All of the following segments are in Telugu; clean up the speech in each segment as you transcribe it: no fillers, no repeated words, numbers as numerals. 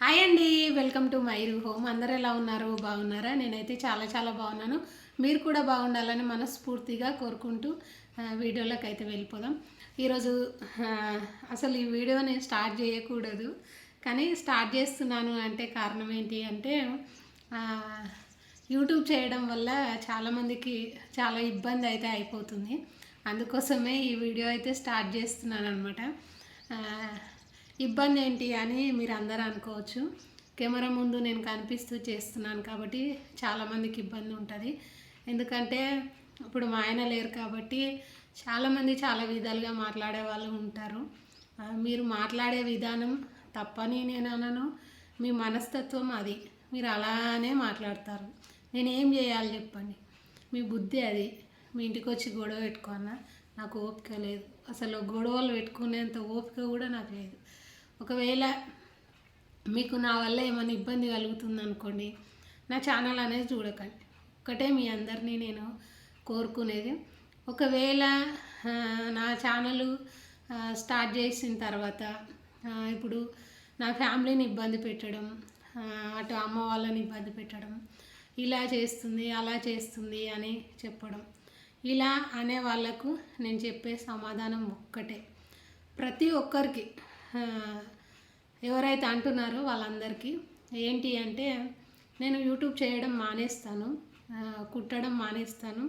హాయ్ అండి, వెల్కమ్ టు మైరు హోమ్. అందరూ ఎలా ఉన్నారు? బాగున్నారా? నేనైతే చాలా చాలా బాగున్నాను. మీరు కూడా బాగుండాలని మనస్ఫూర్తిగా కోరుకుంటూ వీడియోలోకి అయితే వెళ్ళిపోదాం. ఈరోజు ఆ, అసలు ఈ వీడియో నేను స్టార్ట్ చేయకూడదు, కానీ స్టార్ట్ చేస్తున్నాను. అంటే కారణం ఏంటి అంటే ఆ, యూట్యూబ్ చేయడం వల్ల చాలామందికి చాలా ఇబ్బంది అయితే అయిపోతుంది. అందుకోసమే ఈ వీడియో అయితే స్టార్ట్ చేస్తున్నాను అనమాట. ఇబ్బంది ఏంటి అని మీరు అందరూ అనుకోవచ్చు. కెమెరా ముందు నేను కనిపిస్తూ చేస్తున్నాను కాబట్టి చాలామందికి ఇబ్బంది ఉంటుంది. ఎందుకంటే ఇప్పుడు మా ఆయన లేరు కాబట్టి చాలామంది చాలా విధాలుగా మాట్లాడే వాళ్ళు ఉంటారు. మీరు మాట్లాడే విధానం తప్పని నేను అనను. మీ మనస్తత్వం అది, మీరు అలానే మాట్లాడతారు. నేనేం చేయాలి చెప్పండి? మీ బుద్ధి అది. మీ ఇంటికి వచ్చి గొడవ పెట్టుకున్నా నాకు ఓపిక లేదు. అసలు గొడవలు పెట్టుకునేంత ఓపిక కూడా నాకు లేదు. ఒకవేళ మీకు నా వల్ల ఏమైనా ఇబ్బంది కలుగుతుంది అనుకోండి, నా ఛానల్ అనేది చూడకండి. ఒక్కటే మీ అందరినీ నేను కోరుకునేది. ఒకవేళ నా ఛానల్ స్టార్ట్ చేసిన తర్వాత ఇప్పుడు నా ఫ్యామిలీని ఇబ్బంది పెట్టడం, అటు అమ్మ వాళ్ళని ఇబ్బంది పెట్టడం, ఇలా చేస్తుంది అలా చేస్తుంది అని చెప్పడం, ఇలా అనే వాళ్ళకు నేను చెప్పే సమాధానం ఒక్కటే. ప్రతి ఒక్కరికి ఎవరైతే అంటున్నారో వాళ్ళందరికీ ఏంటి అంటే, నేను యూట్యూబ్ చేయడం మానేస్తాను, కుట్టడం మానేస్తాను,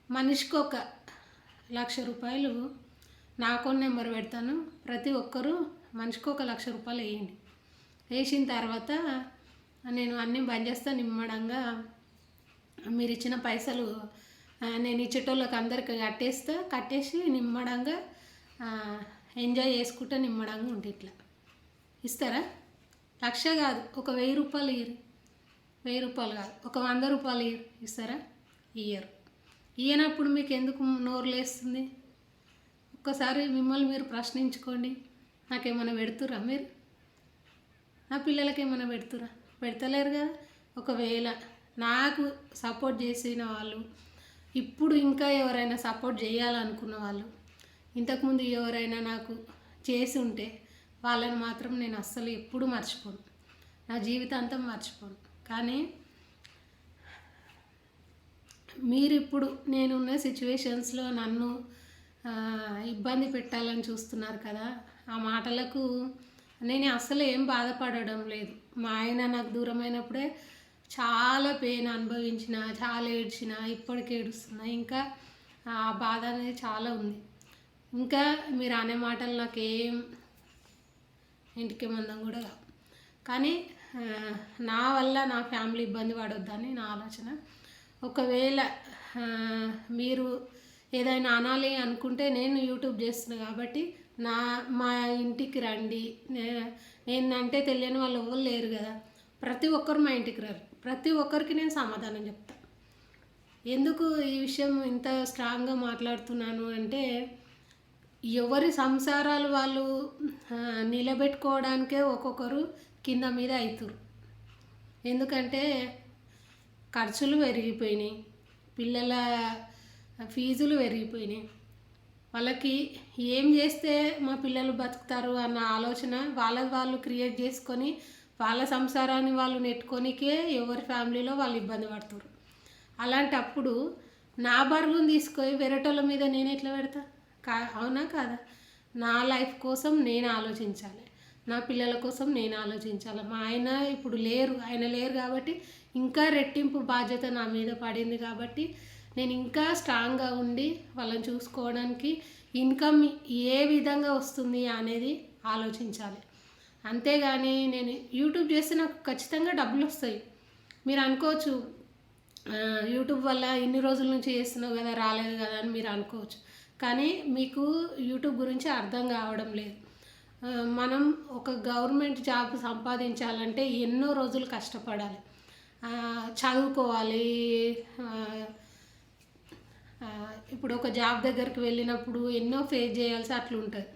మనిషికి ఒక 1,00,000 రూపాయలు నా అకౌంట్ నెంబర్ పెడతాను, ప్రతి ఒక్కరూ మనిషికి ఒక 1,00,000 రూపాయలు వేయండి. వేసిన తర్వాత నేను అన్నీ బంద్ చేస్తాను. నిమ్మడంగా మీరు ఇచ్చిన పైసలు నేను ఇచ్చేటోళ్ళకి అందరికి కట్టేసి నిమ్మడంగా ఎంజాయ్ చేసుకుంటే నిమ్మడంగా ఉంటే ఇట్లా ఇస్తారా? 1,00,000 కాదు, ఒక 1,000 రూపాయలు ఇయ్యరు. 1,000 రూపాయలు కాదు, ఒక 100 రూపాయలు ఇస్తారా? ఇయ్యరు. ఇయ్యనప్పుడు మీకు ఎందుకు నోరు లేస్తుంది? ఒక్కసారి మిమ్మల్ని మీరు ప్రశ్నించుకోండి. నాకేమైనా పెడుతురా మీరు? నా పిల్లలకి ఏమైనా పెడుతురా? పెడతలేరు కదా. ఒకవేళ నాకు సపోర్ట్ చేసిన వాళ్ళు, ఇప్పుడు ఇంకా ఎవరైనా సపోర్ట్ చేయాలనుకున్న వాళ్ళు, ఇంతకుముందు ఎవరైనా నాకు చేసి ఉంటే వాళ్ళని మాత్రం నేను అస్సలు ఎప్పుడూ మర్చిపోను, నా జీవితాంతం మర్చిపోను. కానీ మీరు ఇప్పుడు నేనున్న సిచ్యువేషన్స్లో నన్ను ఇబ్బంది పెట్టాలని చూస్తున్నారు కదా. ఆ మాటలకు నేను అస్సలు ఏం బాధపడడం లేదు. మా ఆయన నాకు దూరమైనప్పుడే చాలా పెయిన్ అనుభవించిన, చాలా ఏడ్చిన, ఇప్పటికి ఏడుస్తున్నా. ఇంకా ఆ బాధ అనేది చాలా ఉంది. ఇంకా మీరు అనే మాటలు నాకేం ఇంటికి మందం కూడా కావు. కానీ నా వల్ల నా ఫ్యామిలీ ఇబ్బంది పడొద్దని నా ఆలోచన. ఒకవేళ మీరు ఏదైనా అనాలి అనుకుంటే నేను యూట్యూబ్ చేస్తున్నా కాబట్టి మా ఇంటికి రండి. నేనంటే తెలియని వాళ్ళు ఎవరు లేరు కదా. ప్రతి ఒక్కరు మా ఇంటికి రారు. ప్రతి ఒక్కరికి నేను సమాధానం చెప్తాను. ఎందుకు ఈ విషయం ఇంత స్ట్రాంగ్గా మాట్లాడుతున్నాను అంటే, ఎవరి సంసారాలు వాళ్ళు నిలబెట్టుకోవడానికే ఒక్కొక్కరు కింద మీద అవుతారు. ఎందుకంటే ఖర్చులు పెరిగిపోయినాయి, పిల్లల ఫీజులు పెరిగిపోయినాయి. వాళ్ళకి ఏం చేస్తే మా పిల్లలు బతుకుతారు అన్న ఆలోచన వాళ్ళు క్రియేట్ చేసుకొని వాళ్ళ సంసారాన్ని వాళ్ళు నెట్టుకొనికే ఎవరి ఫ్యామిలీలో వాళ్ళు ఇబ్బంది పడుతారు. అలాంటప్పుడు నా బరువును తీసుకొని వేరేటోళ్ళ మీద నేను ఎట్లా పెడతా? అవునా కాదా? నా లైఫ్ కోసం నేను ఆలోచించాలి, నా పిల్లల కోసం నేను ఆలోచించాలి. మా ఆయన ఇప్పుడు లేరు, ఆయన లేరు కాబట్టి ఇంకా రెట్టింపు బాధ్యత నా మీద పడింది. కాబట్టి నేను ఇంకా స్ట్రాంగ్గా ఉండి వాళ్ళని చూసుకోవడానికి ఇన్కమ్ ఏ విధంగా వస్తుంది అనేది ఆలోచించాలి. అంతేగాని నేను యూట్యూబ్ చేస్తే నాకు ఖచ్చితంగా డబ్బులు వస్తాయి. మీరు అనుకోవచ్చు, యూట్యూబ్ వల్ల ఇన్ని రోజుల నుంచి చేస్తున్నావు కదా, రాలేదు కదా అని మీరు అనుకోవచ్చు. కానీ మీకు యూట్యూబ్ గురించి అర్థం కావడం లేదు. మనం ఒక గవర్నమెంట్ జాబ్ సంపాదించాలంటే ఎన్నో రోజులు కష్టపడాలి, చదువుకోవాలి. ఇప్పుడు ఒక జాబ్ దగ్గరికి వెళ్ళినప్పుడు ఎన్నో ఫేస్ చేయాల్సి అట్లుంటుంది.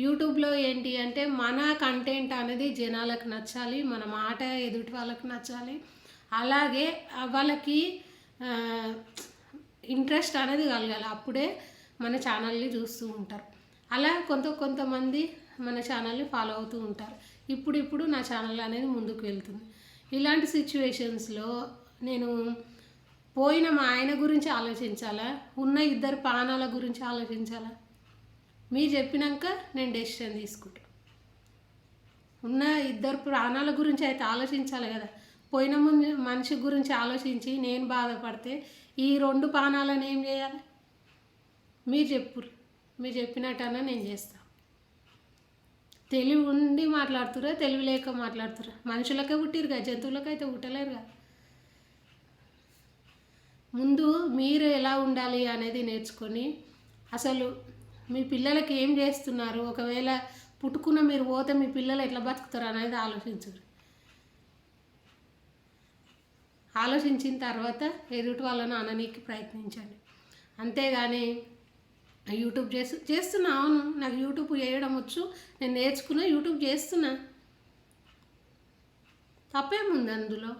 యూట్యూబ్లో ఏంటి అంటే మన కంటెంట్ అనేది జనాలకు నచ్చాలి, మన మాట ఎదుటి వాళ్ళకి నచ్చాలి, అలాగే వాళ్ళకి ఇంట్రెస్ట్ అనేది కలగాలి. అప్పుడే మన ఛానల్ని చూస్తూ ఉంటారు. అలా కొంతమంది మన ఛానల్ని ఫాలో అవుతూ ఉంటారు. ఇప్పుడిప్పుడు నా ఛానల్ అనేది ముందుకు వెళ్తుంది. ఇలాంటి సిచ్యువేషన్స్లో నేను పోయిన మా ఆయన గురించి ఆలోచించాలా, ఉన్న ఇద్దరు ప్రాణాల గురించి ఆలోచించాలా? మీరు చెప్పినాక నేను డెసిషన్ తీసుకుంటాను. ఉన్న ఇద్దరు ప్రాణాల గురించి అయితే ఆలోచించాలి కదా. పోయిన ముందు మనిషి గురించి ఆలోచించి నేను బాధపడితే ఈ 2 ప్రాణాలను ఏం చేయాలి? మీరు చెప్పినట్టన్నా నేను చేస్తాను. తెలివి ఉండి మాట్లాడుతురా, తెలివి లేక మాట్లాడుతురా? మనుషులకే పుట్టిరు కదా, జంతువులకైతే పుట్టలేరు కదా. ముందు మీరు ఎలా ఉండాలి అనేది నేర్చుకొని అసలు మీ పిల్లలకి ఏం చేస్తున్నారు, ఒకవేళ పుట్టుకున్న మీరు పోతే మీ పిల్లలు ఎట్లా బతుకుతారు అనేది ఆలోచించిన తర్వాత ఎదుటి వాళ్ళని అననీకి ప్రయత్నించండి. అంతేగాని యూట్యూబ్ చేస్తున్నా, అవును నాకు యూట్యూబ్ చేయడం వచ్చు, నేను నేర్చుకున్నా, యూట్యూబ్ చేస్తున్నా, తప్పేముంది అందులో?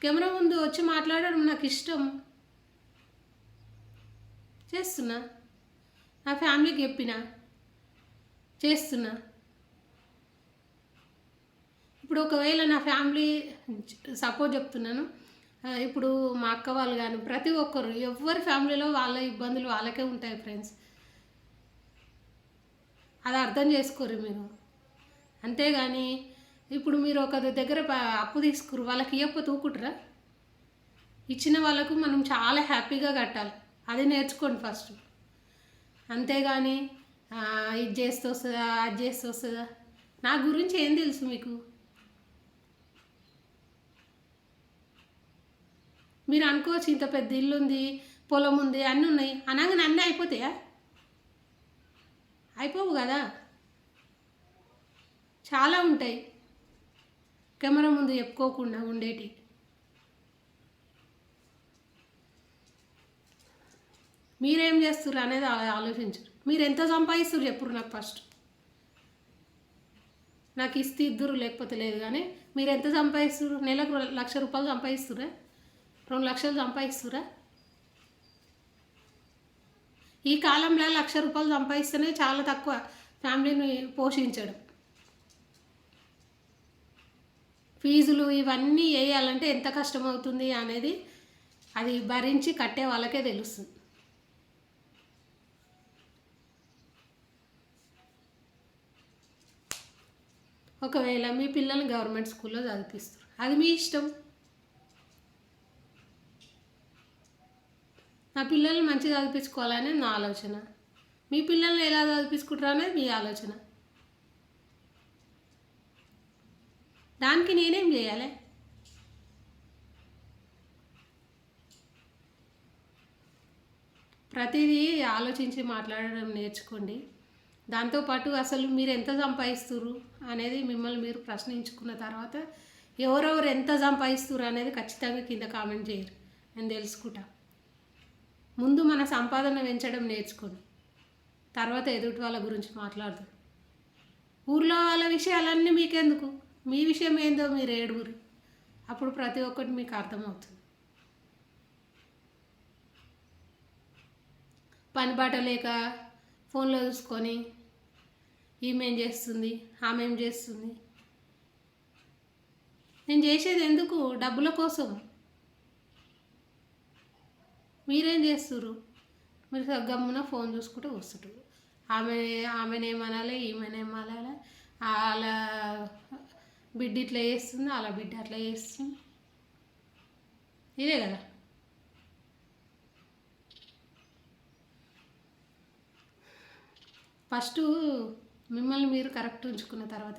కెమెరా ముందు వచ్చి మాట్లాడడం నాకు ఇష్టం, చేస్తున్నా, నా ఫ్యామిలీకి చేస్తున్నా. ఇప్పుడు ఒకవేళ నా ఫ్యామిలీ సపోజ్ చెప్తున్నాను, ఇప్పుడు మా అక్క వాళ్ళు కానీ ప్రతి ఒక్కరు ఎవరి ఫ్యామిలీలో వాళ్ళ ఇబ్బందులు వాళ్ళకే ఉంటాయి ఫ్రెండ్స్. అది అర్థం చేసుకోరు మీరు. అంతేగాని ఇప్పుడు మీరు ఒక దగ్గర అప్పు తీసుకురు, వాళ్ళకి ఇవ్వకపోతే ఊకుంటారా? ఇచ్చిన వాళ్ళకు మనం చాలా హ్యాపీగా కట్టాలి, అది నేర్చుకోండి ఫస్ట్. అంతేగాని ఇది చేస్తే వస్తుందా, అది చేస్తే వస్తుందా? నా గురించి ఏం తెలుసు మీకు? మీరు అనుకోవచ్చు ఇంత పెద్ద ఇల్లు ఉంది, పొలం ఉంది, అన్నీ ఉన్నాయి, అనగానే అన్నీ అయిపోతాయా? అయిపోవు కదా, చాలా ఉంటాయి కెమెరా ముందు చెప్పుకోకుండా ఉండేటి. మీరేం చేస్తుర్రు అనేది ఆలోచించరు. మీరు ఎంత సంపాదిస్తారు చెప్పురు నాకు ఫస్ట్. నాకు ఇస్తే ఇద్దరు లేకపోతే లేదు, కానీ మీరు ఎంత సంపాదిస్తారు? నెలకు 1,00,000 రూపాయలు సంపాదిస్తురా? 2 లక్షలు సంపాదిస్తురా? ఈ కాలంలో 1,00,000 రూపాయలు సంపాదిస్తేనే చాలా తక్కువ ఫ్యామిలీని పోషించడం. ఫీజులు ఇవన్నీ వేయాలంటే ఎంత కష్టమవుతుంది అనేది అది భరించి కట్టే వాళ్ళకే తెలుస్తుంది. ఒకవేళ మీ పిల్లల్ని గవర్నమెంట్ స్కూల్లో చదివిస్తారు, అది మీ ఇష్టం. నా పిల్లల్ని మంచిగా చదివించుకోవాలనే నా ఆలోచన, మీ పిల్లల్ని ఎలా చదివించుకుంటారు అనేది మీ ఆలోచన. దానికి నేనేం చేయాలి? ప్రతిదీ ఆలోచించి మాట్లాడడం నేర్చుకోండి. దాంతోపాటు అసలు మీరు ఎంత సంపాదిస్తున్నారు అనేది మిమ్మల్ని మీరు ప్రశ్నించుకున్న తర్వాత ఎవరెవరు ఎంత సంపాదిస్తున్నారు అనేది ఖచ్చితంగా కింద కామెంట్ చేయరు, నేను తెలుసుకుంటా. ముందు మన సంపాదన పెంచడం నేర్చుకోండి, తర్వాత ఎదుటి వాళ్ళ గురించి మాట్లాడదు. ఊర్లో వాళ్ళ విషయాలన్నీ మీకెందుకు? మీ విషయం ఏందో మీరు ఏడుగురు, అప్పుడు ప్రతి ఒక్కటి మీకు అర్థమవుతుంది. పని బాట లేక ఫోన్లో చూసుకొని ఈమె ఏం చేస్తుంది, ఆమె ఏం చేస్తుంది, నేను చేసేది ఎందుకు? డబ్బుల కోసం. మీరేం చేస్తుర్రు? మీరు గమ్మున ఫోన్ చూసుకుంటూ వస్తుంటారు. ఆమెనేమనాలి, ఈమెనేమనాలి, అలా బిడ్డ ఇట్లా చేస్తుంది, అలా బిడ్డ అట్లా చేస్తుంది, ఇదే కదా. ఫస్ట్ మిమ్మల్ని మీరు కరెక్ట్ ఉంచుకున్న తర్వాత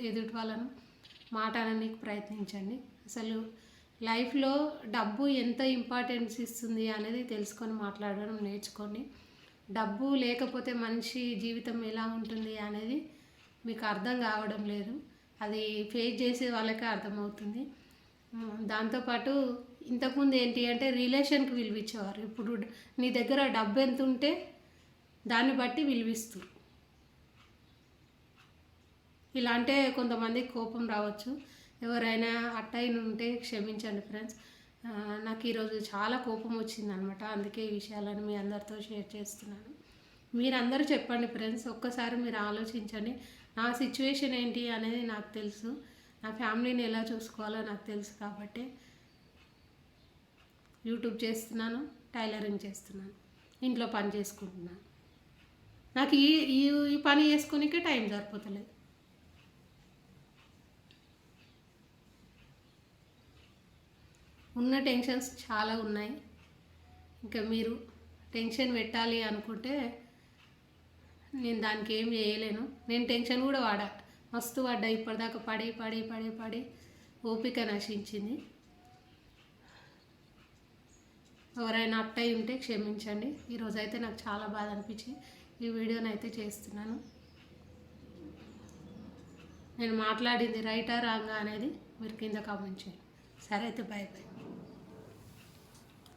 ఎదుటి వాళ్ళను మాట అనడానికి ప్రయత్నించండి. అసలు లైఫ్లో డబ్బు ఎంత ఇంపార్టెన్స్ ఇస్తుంది అనేది తెలుసుకొని మాట్లాడడం నేర్చుకోండి. డబ్బు లేకపోతే మనిషి జీవితం ఎలా ఉంటుంది అనేది మీకు అర్థం కావడం లేదు, అది ఫేస్ చేసే వాళ్ళకే అర్థమవుతుంది. దాంతోపాటు ఇంతకుముందు ఏంటి అంటే రిలేషన్కి విలువిచ్చేవారు, ఇప్పుడు నీ దగ్గర డబ్బు ఎంత ఉంటే దాన్ని బట్టి విలువిస్తారు. ఇలా అంటే కొంతమందికి కోపం రావచ్చు, ఎవరైనా అట్టయిన ఉంటే క్షమించండి ఫ్రెండ్స్. నాకు ఈరోజు చాలా కోపం వచ్చిందనమాట, అందుకే ఈ విషయాలను మీ అందరితో షేర్ చేస్తున్నాను. మీరందరూ చెప్పండి ఫ్రెండ్స్, ఒక్కసారి మీరు ఆలోచించండి. నా సిచ్యువేషన్ ఏంటి అనేది నాకు తెలుసు, నా ఫ్యామిలీని ఎలా చూసుకోవాలో నాకు తెలుసు కాబట్టి యూట్యూబ్ చేస్తున్నాను, టైలరింగ్ చేస్తున్నాను, ఇంట్లో పని చేసుకుంటున్నాను. నాకు ఈ ఈ ఈ పని చేసుకోనికే టైం సరిపోతలేదు. ఉన్న టెన్షన్స్ చాలా ఉన్నాయి. ఇంకా మీరు టెన్షన్ పెట్టాలి అనుకుంటే నేను దానికి ఏం చేయలేను. నేను టెన్షన్ కూడా మస్తు పడ్డా, ఇప్పటిదాకా పడి పడి పడి పడి ఓపిక నశించింది. ఎవరైనా అట్టయి ఉంటే క్షమించండి. ఈరోజైతే నాకు చాలా బాధ అనిపించి ఈ వీడియోని అయితే చేస్తున్నాను. నేను మాట్లాడింది రైటా రాంగా అనేది మీరు కింద కామెంట్ చేయండి. సరే అయితే బాయ్ బాయ్.